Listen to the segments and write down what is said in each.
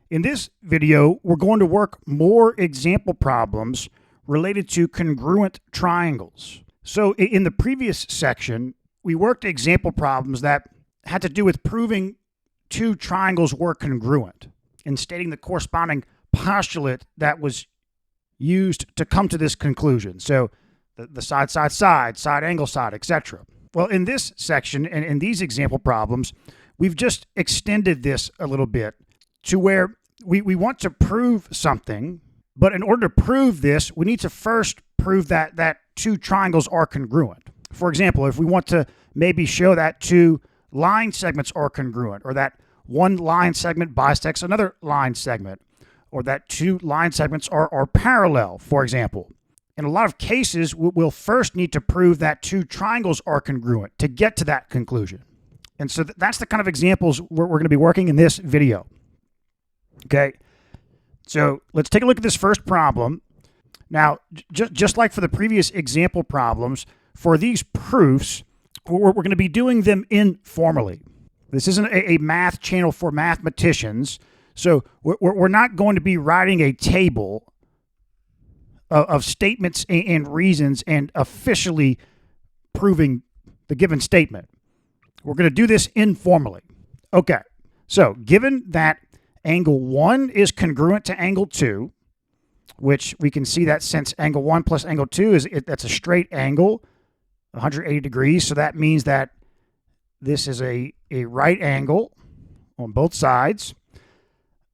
In this video, we're going to work more example problems related to congruent triangles. So in the previous section, we worked example problems that had to do with proving two triangles were congruent and stating the corresponding postulate that was used to come to this conclusion. So the side, side, side, side, angle, side, etc. Well, in this section and in these example problems, we've just extended this a little bit to where we want to prove something, but in order to prove this, we need to first prove that two triangles are congruent. For example, if we want to maybe show that two line segments are congruent, or that one line segment bisects another line segment, or that two line segments are parallel, for example. In a lot of cases, we'll first need to prove that two triangles are congruent to get to that conclusion. And so that's the kind of examples we're going to be working in this video. Okay, so let's take a look at this first problem. Now, just like for the previous example problems, for these proofs, we're going to be doing them informally. This isn't a math channel for mathematicians, so we're not going to be writing a table of statements and reasons and officially proving the given statement. We're going to do this informally. Okay, so given that angle 1 is congruent to angle 2, which we can see that since angle 1 plus angle 2 that's a straight angle, 180 degrees, so that means that this is a right angle on both sides.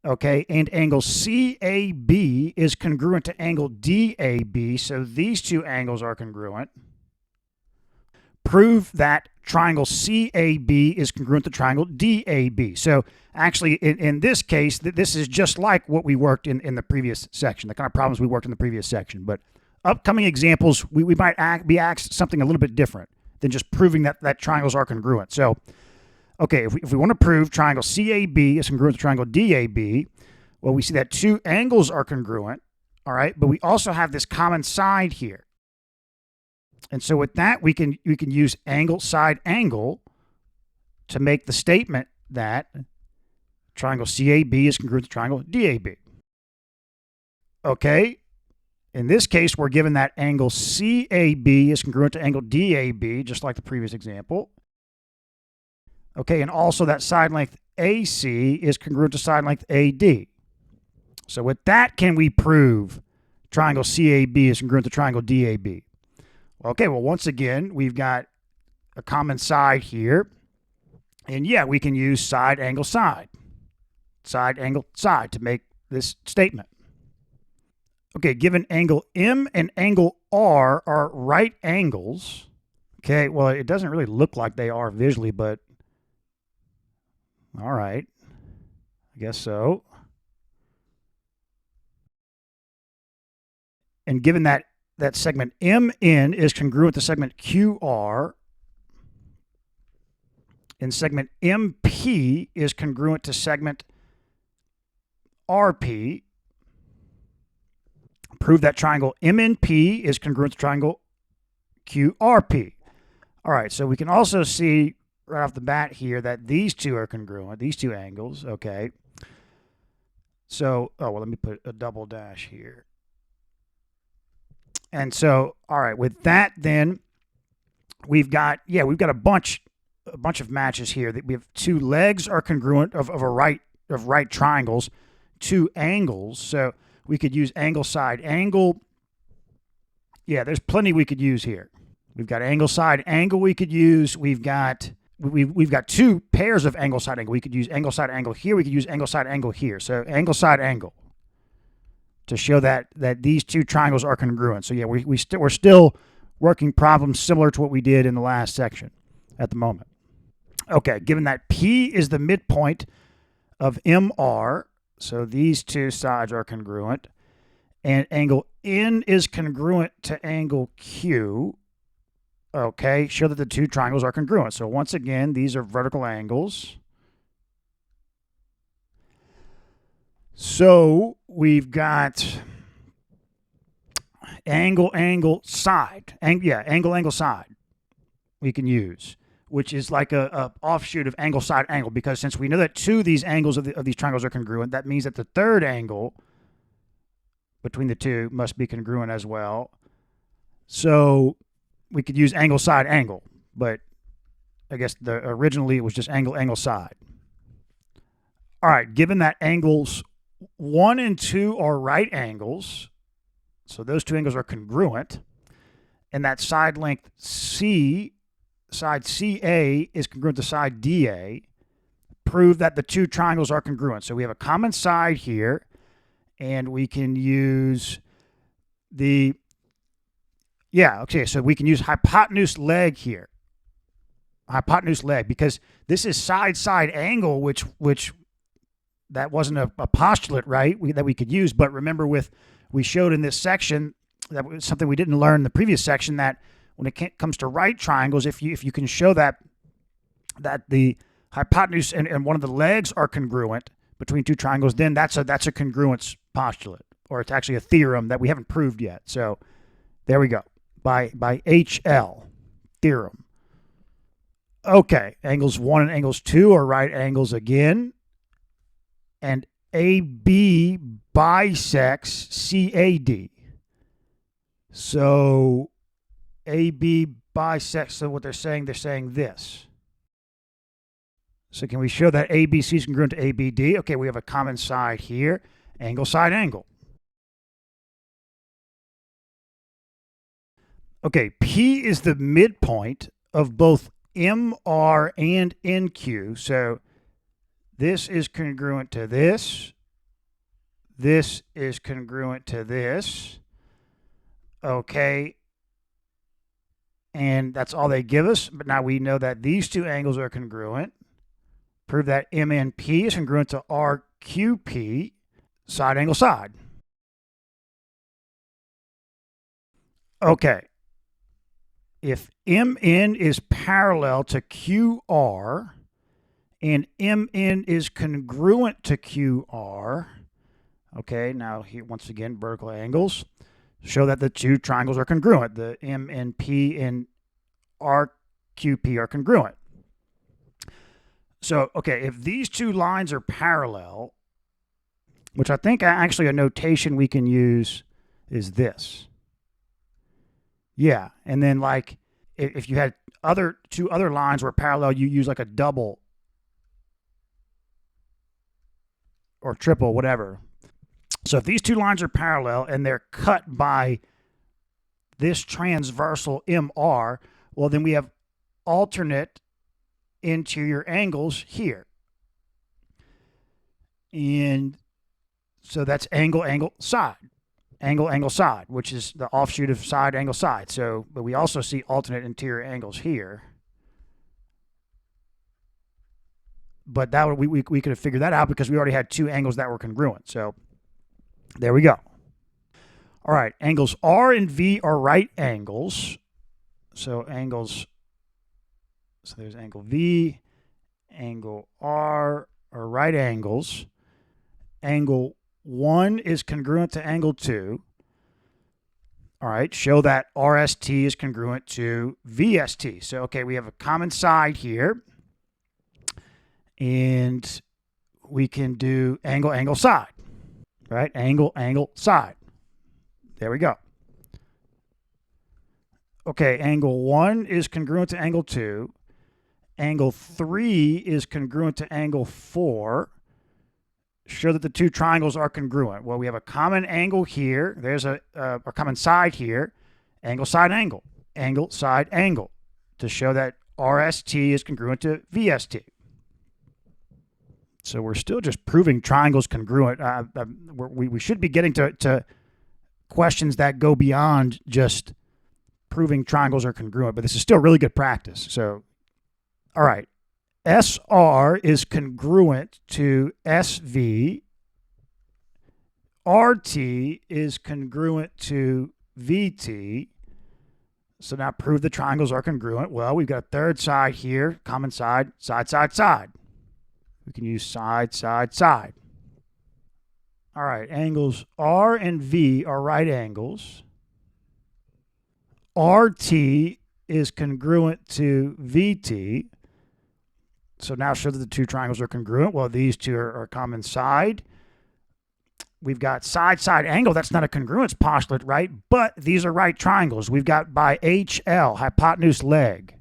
Okay, and angle CAB is congruent to angle DAB, so these two angles are congruent. Prove that triangle CAB is congruent to triangle DAB. So actually, in this case, this is just like what we worked in the previous section, the kind of problems we worked in the previous section. But upcoming examples, we might be asked something a little bit different than just proving that triangles are congruent. So, okay, if we want to prove triangle CAB is congruent to triangle DAB, well, we see that two angles are congruent, all right? But we also have this common side here. And so with that, we can use angle, side, angle to make the statement that triangle CAB is congruent to triangle DAB. Okay, in this case, we're given that angle CAB is congruent to angle DAB, just like the previous example. Okay, and also that side length AC is congruent to side length AD. So with that, can we prove triangle CAB is congruent to triangle DAB? Okay, well, once again, we've got a common side here. And yeah, we can use side, angle, side. Side, angle, side to make this statement. Okay, given angle M and angle R are right angles. Okay, well, it doesn't really look like they are visually, but all right, I guess so. And given that segment MN is congruent to segment QR, and segment MP is congruent to segment RP, prove that triangle MNP is congruent to triangle QRP. All right, so we can also see right off the bat here that these two are congruent, these two angles, okay. So, oh, well, let me put a double dash here. And so, all right, with that, then we've got a bunch of matches here. That we have two legs are congruent of right triangles, two angles. So we could use angle, side, angle. Yeah, there's plenty we could use here. We've got angle, side, angle we could use. We've got two pairs of angle, side, angle. We could use angle, side, angle here. We could use angle, side, angle here. So angle, side, angle, to show that these two triangles are congruent. So yeah, we're still working problems similar to what we did in the last section at the moment. Okay, given that P is the midpoint of MR, so these two sides are congruent, and angle N is congruent to angle Q, okay, show that the two triangles are congruent. So once again, these are vertical angles. So we've got angle, angle, side. Angle, angle, side we can use. which is like a offshoot of angle side angle, because since we know that two of these angles of these triangles are congruent, that means that the third angle between the two must be congruent as well. So we could use angle side angle, but I guess originally it was just angle side. All right, given that angles 1 and 2 are right angles, so those two angles are congruent, and that side length C, side CA, is congruent to side DA, prove that the two triangles are congruent. So we have a common side here, and we can use so we can use hypotenuse leg here. Hypotenuse leg, because this is side angle, which that wasn't a postulate, right, that we could use. But remember, we showed in this section, that was something we didn't learn in the previous section, that when it comes to right triangles, if you can show that the hypotenuse and one of the legs are congruent between two triangles, then that's a congruence postulate, or it's actually a theorem that we haven't proved yet. So there we go, by HL theorem. Okay, angles 1 and angles 2 are right angles again, and AB bisects CAD. So AB bisects, so what they're saying this. So can we show that ABC is congruent to ABD? Okay, we have a common side here, angle side angle. Okay, P is the midpoint of both MR and NQ. So this is congruent to this. This is congruent to this. Okay. And that's all they give us. But now we know that these two angles are congruent. Prove that MNP is congruent to RQP, side angle side. Okay. If MN is parallel to QR and MN is congruent to QR, okay, now here once again, vertical angles show that the two triangles are congruent. The MNP and RQP are congruent. So, okay, if these two lines are parallel, which I think actually a notation we can use is this. Yeah, and then like if you had two other lines were parallel, you use like a double or triple, whatever. So if these two lines are parallel and they're cut by this transversal MR, well, then we have alternate interior angles here. And so that's angle, side. Angle, side, which is the offshoot of side, angle, side. So, but we also see alternate interior angles here. But that we could have figured that out because we already had two angles that were congruent. So there we go. All right, angles R and V are right angles. So there's angle V, angle R are right angles. Angle 1 is congruent to angle 2. All right, show that RST is congruent to VST. So, okay, we have a common side here. And we can do angle, side. Right? Angle, side. There we go. Okay, angle 1 is congruent to angle 2. Angle 3 is congruent to angle 4. Show that the two triangles are congruent. Well, we have a common angle here. There's a common side here. Angle, side, angle. Angle, side, angle. To show that RST is congruent to VST. So we're still just proving triangles congruent. We should be getting to questions that go beyond just proving triangles are congruent, but this is still really good practice. So, all right. SR is congruent to SV. RT is congruent to VT. So now prove the triangles are congruent. Well, we've got a third side here, common side, side. We can use side. All right, angles R and V are right angles. RT is congruent to VT. So now show that the two triangles are congruent. Well, these two are common side. We've got side-side angle. That's not a congruence postulate, right? But these are right triangles. We've got by HL, hypotenuse leg.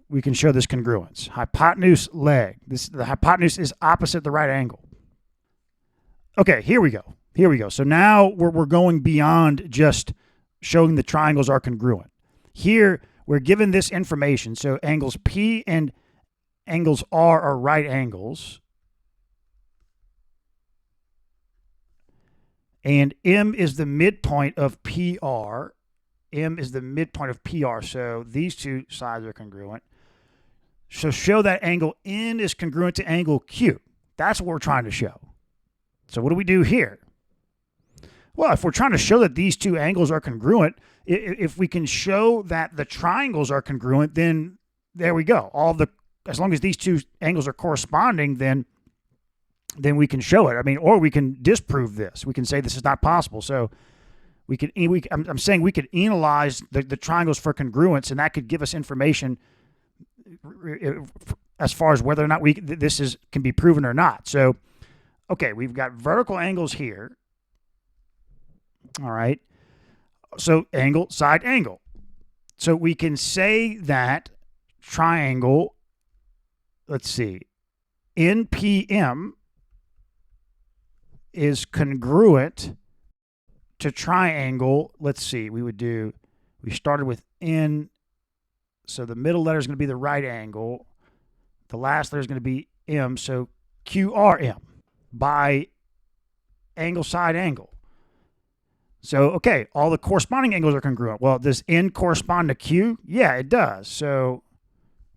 We can show this congruence. Hypotenuse leg. The hypotenuse is opposite the right angle. Okay, here we go. Here we go. So now we're going beyond just showing the triangles are congruent. Here, we're given this information. So angles P and angles R are right angles. And M is the midpoint of PR. M is the midpoint of PR. So these two sides are congruent. So show that angle N is congruent to angle Q. That's what we're trying to show. So what do we do here? Well, if we're trying to show that these two angles are congruent, if we can show that the triangles are congruent, then there we go. As long as these two angles are corresponding, then we can show it. I mean, or we can disprove this. We can say this is not possible. So I'm saying we could analyze the triangles for congruence, and that could give us information as far as whether or not this can be proven or not. So, okay, we've got vertical angles here. All right. So angle, side, angle. So we can say that triangle, let's see, NPM is congruent to triangle. Let's see, we started with N. So the middle letter is going to be the right angle. The last letter is going to be M. So QRM by angle, side, angle. So, okay, all the corresponding angles are congruent. Well, does N correspond to Q? Yeah, it does. So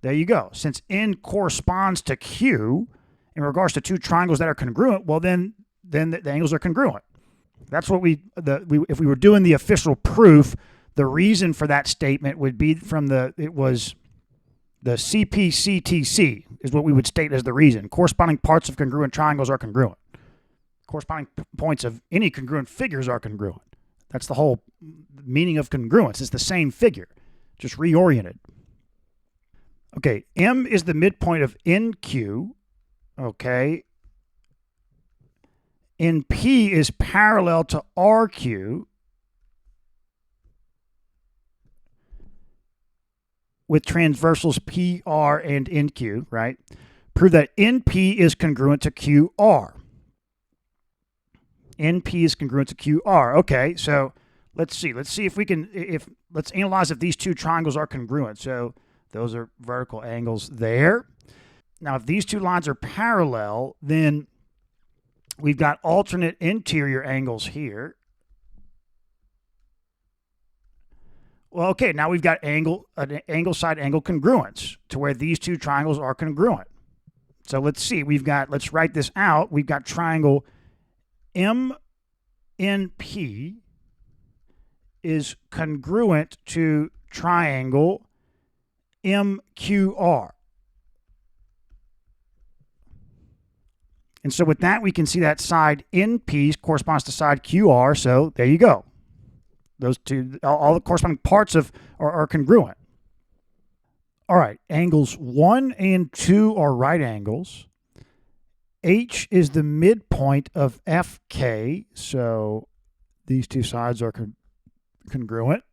there you go. Since N corresponds to Q in regards to two triangles that are congruent, well, then the angles are congruent. That's what if we were doing the official proof, the reason for that statement would be it was the CPCTC is what we would state as the reason. Corresponding parts of congruent triangles are congruent. Corresponding points of any congruent figures are congruent. That's the whole meaning of congruence. It's the same figure, just reoriented. Okay, M is the midpoint of NQ. Okay. NP is parallel to RQ with transversals PR and NQ, right? Prove that NP is congruent to QR. NP is congruent to QR. Okay, so let's see. Let's see if we can, let's analyze if these two triangles are congruent. So those are vertical angles there. Now, if these two lines are parallel, then we've got alternate interior angles here. Well, okay, now we've got angle side angle congruence to where these two triangles are congruent. So let's see. Let's write this out. We've got triangle MNP is congruent to triangle MQR. And so with that, we can see that side NP corresponds to side QR. So there you go. Those two, all the corresponding parts are congruent. All right, angles 1 and 2 are right angles. H is the midpoint of FK, so these two sides are congruent.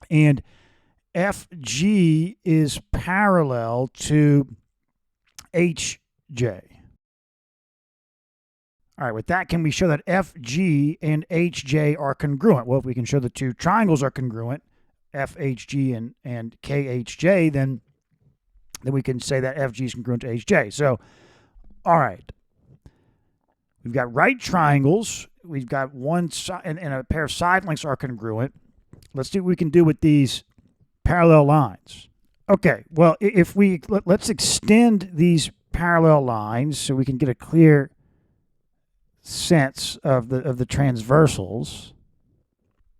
And FG is parallel to HJ. All right, with that, can we show that FG and HJ are congruent? Well, if we can show the two triangles are congruent, FHG and KHJ, then we can say that FG is congruent to HJ. So, all right. We've got right triangles. We've got one side, and a pair of side lengths are congruent. Let's see what we can do with these parallel lines. Okay, well, let's extend these parallel lines so we can get a clear sense of the transversals.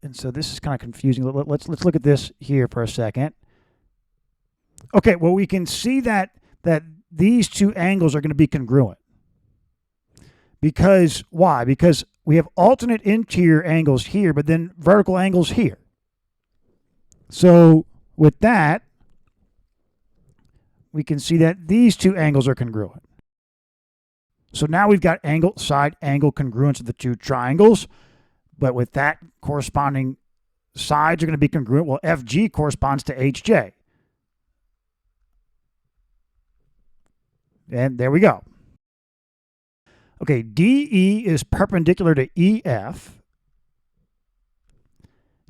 And so this is kind of confusing. Let's look at this here for a second. Okay, well, we can see that these two angles are going to be congruent. Because why? Because we have alternate interior angles here, but then vertical angles here. So With that, we can see that these two angles are congruent. So now we've got side angle congruence of the two triangles, but with that corresponding sides are going to be congruent. Well, FG corresponds to HJ. And there we go. Okay, DE is perpendicular to EF.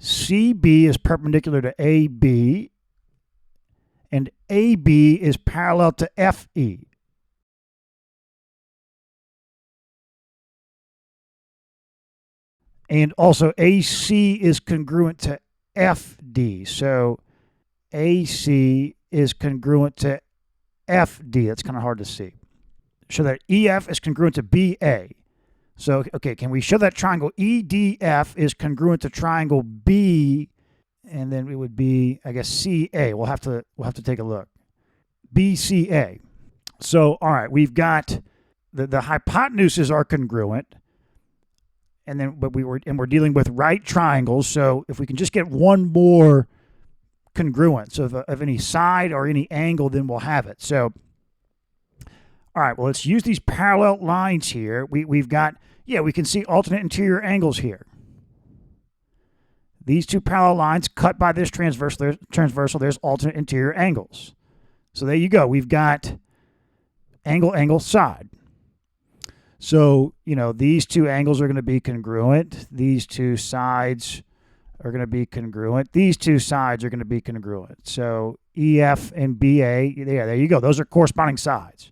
CB is perpendicular to AB. And AB is parallel to FE. And also AC is congruent to FD. So AC is congruent to FD. That's kind of hard to see. Show that EF is congruent to BA. So, okay, can we show that triangle EDF is congruent to triangle B, and then it would be, I guess, CA. We'll have to take a look. BCA. So, all right, we've got the hypotenuses are congruent, and then we're dealing with right triangles. So, if we can just get one more congruence of any side or any angle, then we'll have it. So, all right, well, let's use these parallel lines here. We've got, we can see alternate interior angles here. These two parallel lines cut by this transversal, there's alternate interior angles. So there you go. We've got angle, angle, side. So, these two angles are going to be congruent. These two sides are going to be congruent. These two sides are going to be congruent. So EF and BA, there you go. Those are corresponding sides.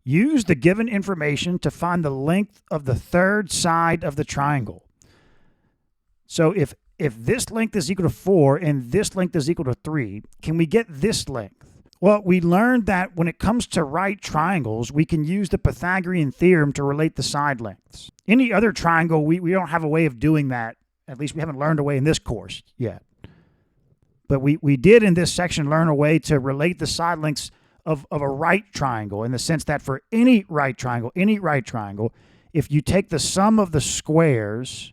Use the given information to find the length of the third side of the triangle. So if this length is equal to 4 and this length is equal to 3, can we get this length? Well, we learned that when it comes to right triangles, we can use the Pythagorean theorem to relate the side lengths. Any other triangle, we don't have a way of doing that. At least we haven't learned a way in this course yet. But we did in this section learn a way to relate the side lengths of a right triangle, in the sense that for any right triangle, if you take the sum of the squares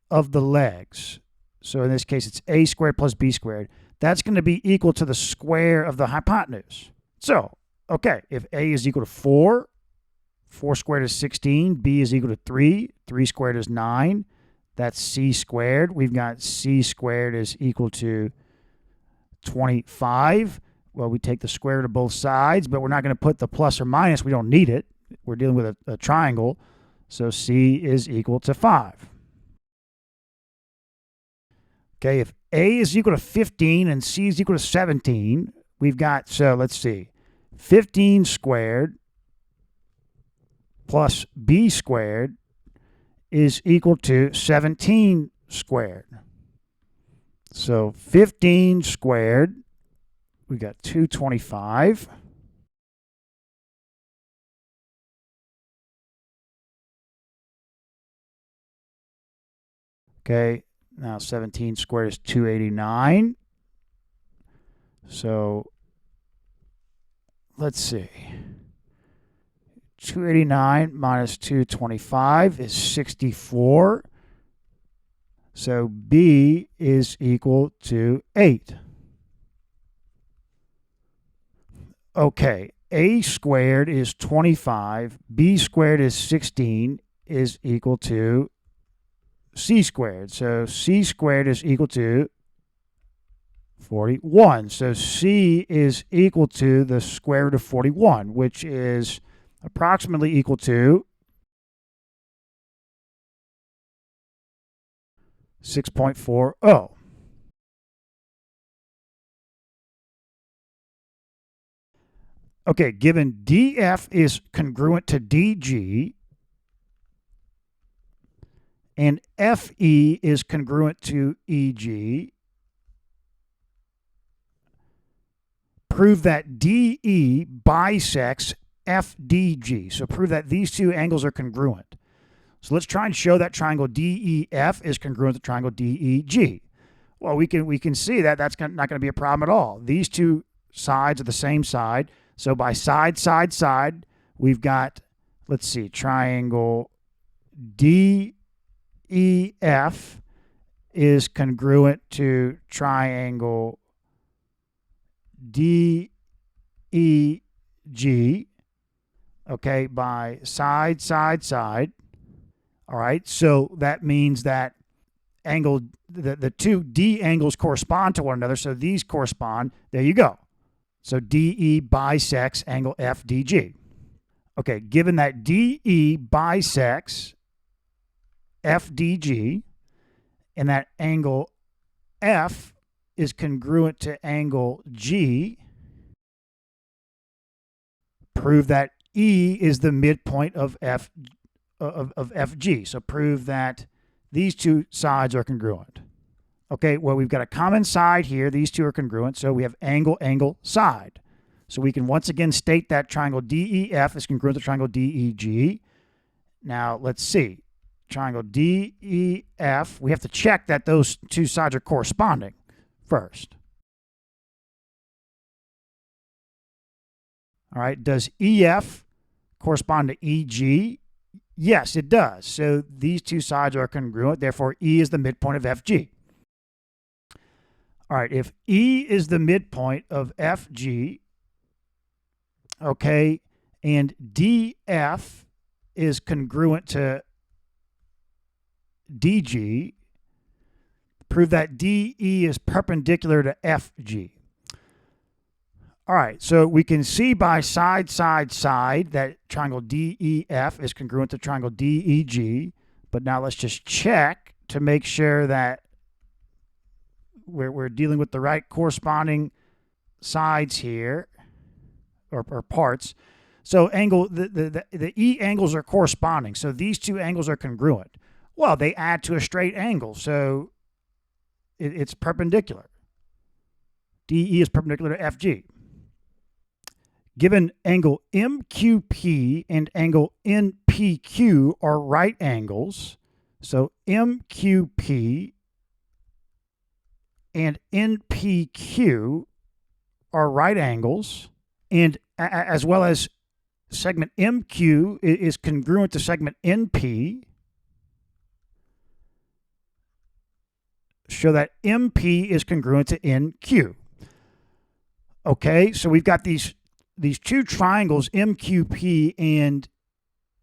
of the legs, so in this case it's a squared plus b squared, that's going to be equal to the square of the hypotenuse. So, okay, if a is equal to 4, 4 squared is 16, b is equal to 3, 3 squared is 9, that's c squared. We've got c squared is equal to 25. Well, we take the square root of both sides, but we're not going to put the plus or minus. We don't need it. We're dealing with a triangle. So C is equal to 5. Okay, if A is equal to 15 and C is equal to 17, we've got, so let's see, 15 squared plus B squared is equal to 17 squared. So 15 squared, we got 225. Okay, now 17 squared is 289. So let's see. 289 minus 225 is 64. So B is equal to 8. Okay, A squared is 25, B squared is 16, is equal to C squared. So C squared is equal to 41. So C is equal to the square root of 41, which is approximately equal to 6.40. Okay, given DF is congruent to DG and FE is congruent to EG, prove that DE bisects FDG. So prove that these two angles are congruent. So let's try and show that triangle DEF is congruent to triangle DEG. Well, we can see that that's not going to be a problem at all. These two sides are the same side. So by side, we've got, let's see, triangle DEF is congruent to triangle DEG, okay, by side, side, side. All right, so that means that the two D angles correspond to one another, so these correspond. There you go. So DE bisects angle FDG. Okay, given that DE bisects FDG and that angle F is congruent to angle G, prove that E is the midpoint of FG. So prove that these two sides are congruent. Okay, well, we've got a common side here. These two are congruent, so we have angle, angle, side. So we can once again state that triangle DEF is congruent to triangle DEG. Now, let's see. Triangle DEF, we have to check that those two sides are corresponding first. All right, does EF correspond to EG? Yes, it does. So these two sides are congruent, therefore E is the midpoint of FG. All right, if E is the midpoint of FG, okay, and DF is congruent to DG, prove that DE is perpendicular to FG. All right, so we can see by side, side, side that triangle DEF is congruent to triangle DEG, but now let's just check to make sure that we're dealing with the right corresponding sides here, or parts. So the E angles are corresponding, so these two angles are congruent. Well, they add to a straight angle, so it's perpendicular. DE is perpendicular to FG. Given angle MQP and angle NPQ are right angles, so MQP and NPQ are right angles, and as well as segment MQ is congruent to segment NP, show that MP is congruent to NQ. Okay, so we've got these two triangles, MQP and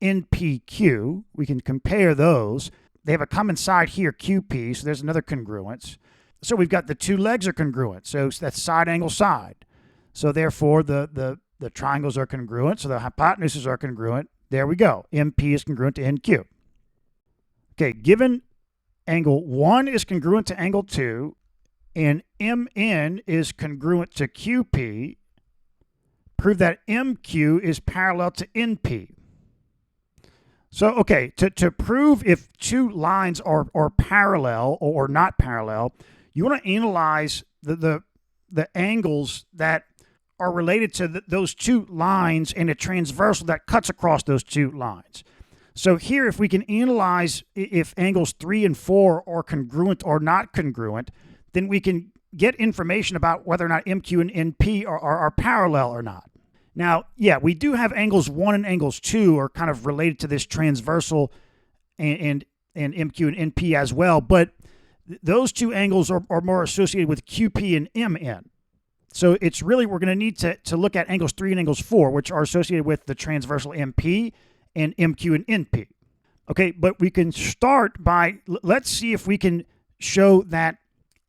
NPQ. We can compare those. They have a common side here, QP, so there's another congruence. So we've got the two legs are congruent, so that's side angle side. So therefore, the triangles are congruent, so the hypotenuses are congruent. There we go. MP is congruent to NQ. Okay, given angle 1 is congruent to angle 2, and MN is congruent to QP, prove that MQ is parallel to NP. So, okay, to prove if two lines are parallel or not parallel, you want to analyze the angles that are related to those two lines and a transversal that cuts across those two lines. So here, if we can analyze if angles 3 and 4 are congruent or not congruent, then we can get information about whether or not MQ and NP are parallel or not. Now, yeah, we do have angles 1 and angles 2 are kind of related to this transversal and MQ and NP as well, but those two angles are more associated with QP and MN. So it's really, we're going to need to look at angles 3 and angles 4, which are associated with the transversal MP and MQ and NP. Okay, but we can start by, let's see if we can show that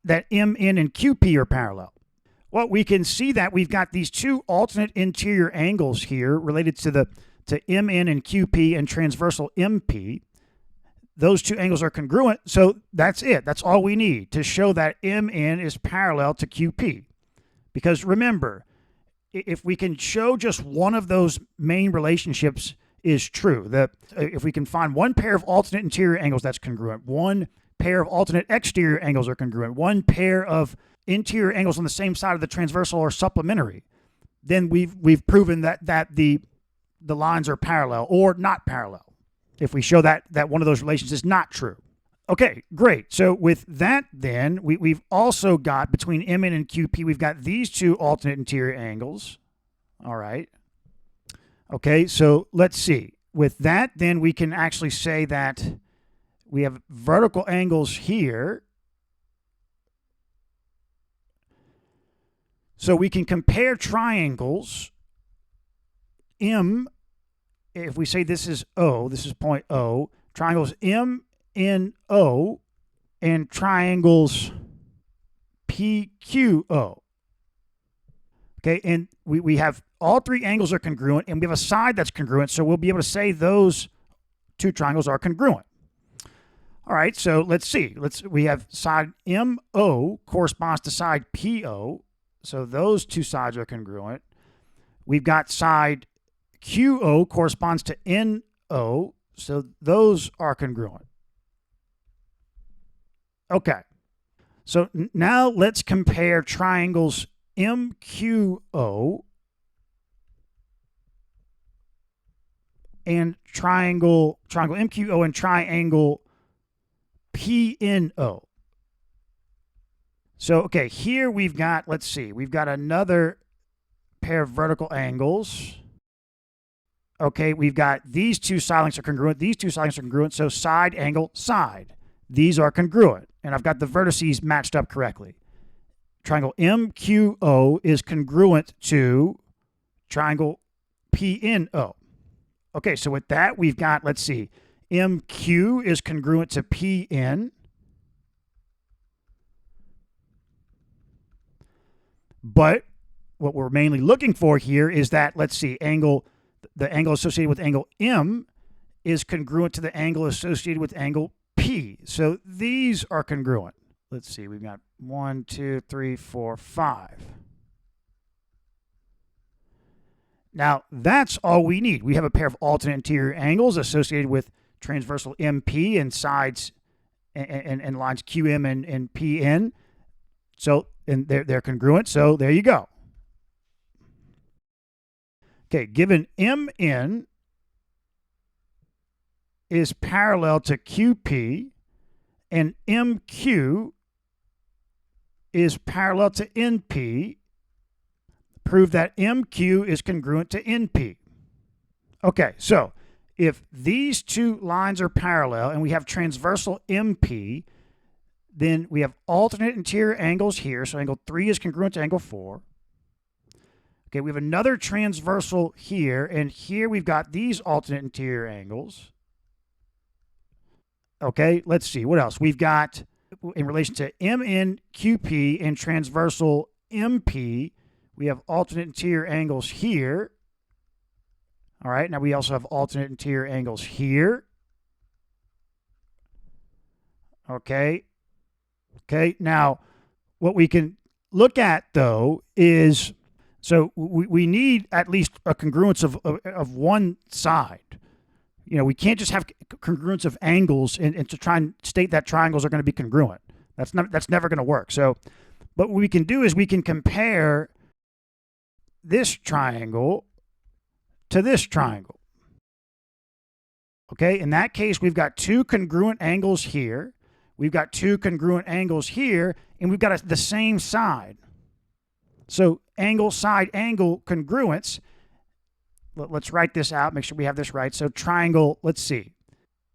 MN and QP are parallel. Well, we can see that we've got these two alternate interior angles here related to MN and QP and transversal MP. Those two angles are congruent, so that's it. That's all we need to show that MN is parallel to QP. Because remember, if we can show just one of those main relationships is true, that if we can find one pair of alternate interior angles that's congruent, one pair of alternate exterior angles are congruent, one pair of interior angles on the same side of the transversal are supplementary, then we've proven that the lines are parallel or not parallel, if we show that one of those relations is not true. Okay, great. So with that, then, we've also got, between MN and QP, we've got these two alternate interior angles. All right. Okay, so let's see. With that, then, we can actually say that we have vertical angles here So we can compare triangles M, if we say this is O, this is point O, triangles M, N, O, and triangles P, Q, O. Okay, and we have all three angles are congruent, and we have a side that's congruent, so we'll be able to say those two triangles are congruent. All right, so let's see. We have side MO corresponds to side PO, so those two sides are congruent. We've got side QO corresponds to NO, so those are congruent. Okay, so now let's compare triangles MQO and triangle MQO and triangle PNO. So, okay, here we've got, let's see, we've got another pair of vertical angles. Okay, we've got these two side lengths are congruent, these two side lengths are congruent, so side, angle, side. These are congruent, and I've got the vertices matched up correctly. Triangle MQO is congruent to triangle PNO. Okay, so with that, we've got, let's see, MQ is congruent to PN. But what we're mainly looking for here is that, let's see, the angle associated with angle M is congruent to the angle associated with angle P. So these are congruent. Let's see, we've got 1, 2, 3, 4, 5. Now, that's all we need. We have a pair of alternate interior angles associated with transversal MP and sides and lines QM and PN. So, and they're congruent, so there you go. Okay, given MN is parallel to QP and MQ is parallel to NP, prove that MQ is congruent to NP. Okay, so if these two lines are parallel and we have transversal MP, then we have alternate interior angles here. So angle 3 is congruent to angle 4. Okay, we have another transversal here, and here we've got these alternate interior angles. Okay, let's see, what else? We've got, in relation to MNQP and transversal MP, we have alternate interior angles here. All right, now we also have alternate interior angles here. Okay. Okay, now what we can look at, though, is, so we need at least a congruence of one side. You know, we can't just have congruence of angles and to try and state that triangles are going to be congruent. That's never going to work. So, but what we can do is we can compare this triangle to this triangle. Okay, in that case, we've got two congruent angles here. We've got two congruent angles here, and we've got the same side. So angle, side, angle congruence. Let's write this out, make sure we have this right. So triangle, let's see,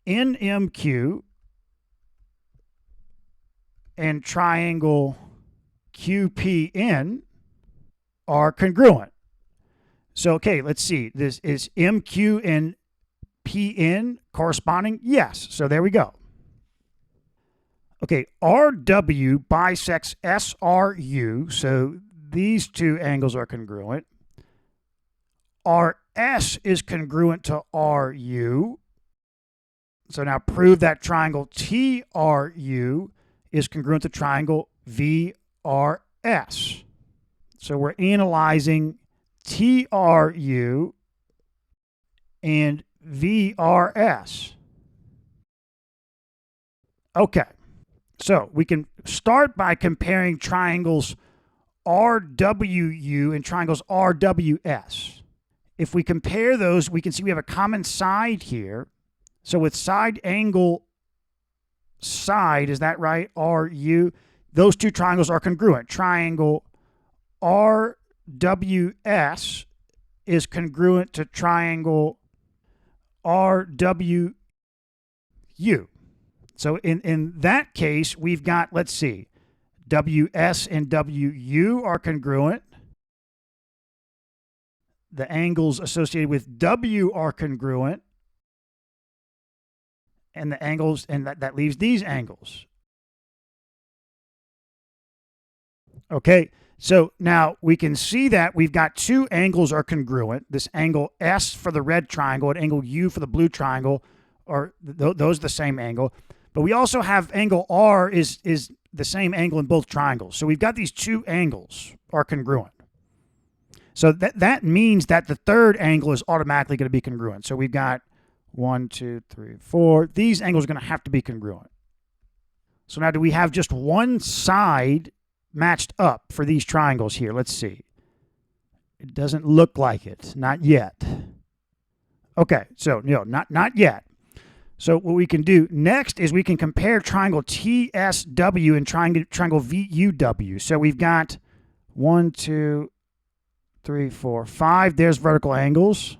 NMQ and triangle QPN are congruent. So, okay, let's see. This is MQ and PN corresponding? Yes. So there we go. Okay, RW bisects SRU. So these two angles are congruent. RS is congruent to RU. So now prove that triangle TRU is congruent to triangle VRS. So we're analyzing TRU and VRS. Okay, so we can start by comparing triangles RWU and triangles RWS. If we compare those, we can see we have a common side here. So with side, angle, side, is that right? RU, those two triangles are congruent. Triangle RWS is congruent to triangle RWU. So in that case, we've got, let's see, WS and WU are congruent. the angles associated with W are congruent, and the angles, and that leaves these angles. Okay, so now we can see that we've got two angles are congruent. This angle S for the red triangle and angle U for the blue triangle are those are the same angle. But we also have angle R is the same angle in both triangles. So we've got these two angles are congruent. So that means that the third angle is automatically going to be congruent. So we've got 1, 2, 3, 4. These angles are going to have to be congruent. So now do we have just one side matched up for these triangles here? Let's see. It doesn't look like it. Not yet. Okay, so no, not yet. So what we can do next is we can compare triangle TSW and triangle VUW. So we've got 1, 2, 3, 4, 5. There's vertical angles.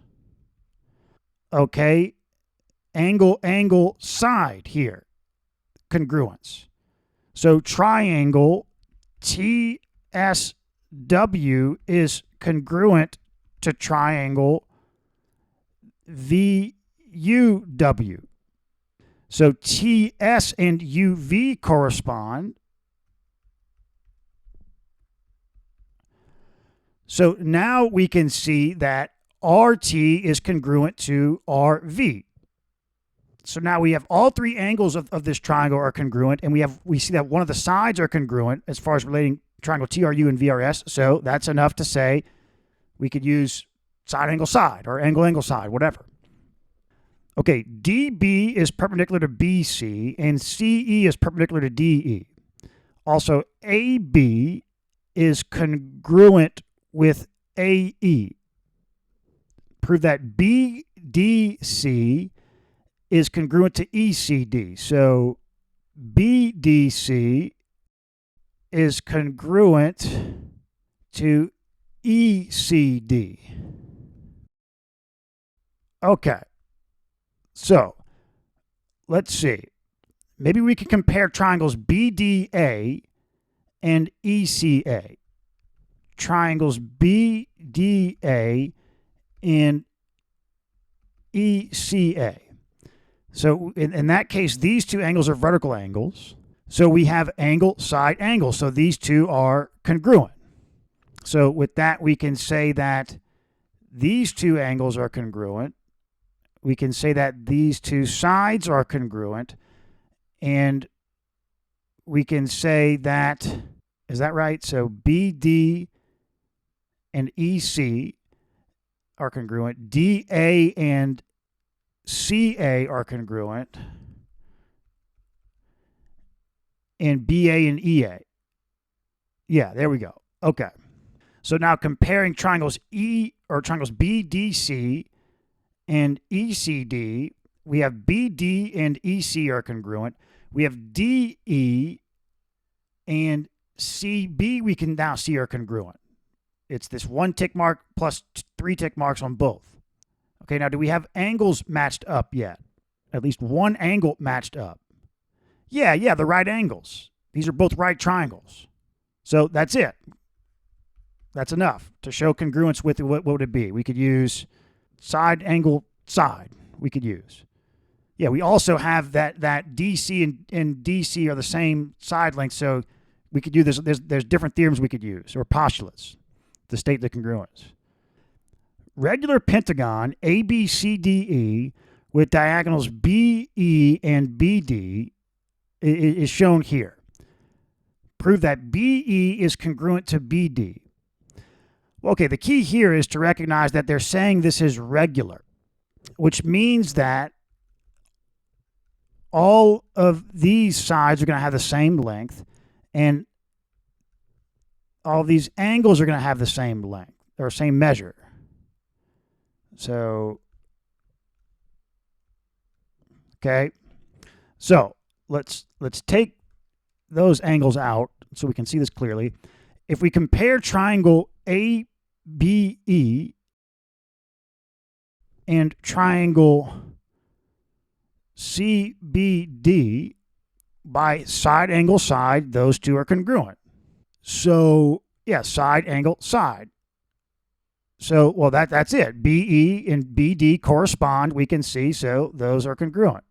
Okay. Angle, side here. Congruence. So triangle TSW is congruent to triangle VUW. So TS and UV correspond. So now we can see that RT is congruent to RV. So now we have all three angles of this triangle are congruent, and we see that one of the sides are congruent as far as relating triangle TRU and VRS. So that's enough to say we could use side angle side or angle side, whatever. Okay, DB is perpendicular to BC and CE is perpendicular to DE. Also, AB is congruent with AE. Prove that BDC is congruent to ECD. So BDC is congruent to ECD. Okay. So let's see. Maybe we can compare triangles BDA and ECA. Triangles BDA and ECA. So in that case, these two angles are vertical angles. So we have angle, side, angle. So these two are congruent. So with that, we can say that these two angles are congruent. We can say that these two sides are congruent. And we can say that, is that right? So BD and EC are congruent. DA and CA are congruent. And BA and EA. Yeah, there we go. Okay. So now comparing triangles BDC and ECD, we have BD and EC are congruent. We have DE and CB we can now see are congruent. It's this one tick mark plus 3 tick marks on both. Okay, now do we have angles matched up yet? At least one angle matched up. Yeah, the right angles. These are both right triangles. So that's it. That's enough to show congruence with what would it be? We could use side, angle, side. We could use. Yeah, we also have that DC and DC are the same side length, so we could do this. There's different theorems we could use, or postulates, to state the congruence. Regular pentagon ABCDE with diagonals BE and BD is shown here. Prove that BE is congruent to BD. Well, okay, the key here is to recognize that they're saying this is regular, which means that all of these sides are going to have the same length, and all these angles are going to have the same length or same measure. So, okay. So let's take those angles out so we can see this clearly. If we compare triangle ABE and triangle CBD by side, angle, side, those two are congruent. So, yeah, side, angle, side. So, well, that's it. BE and BD correspond, we can see, so those are congruent.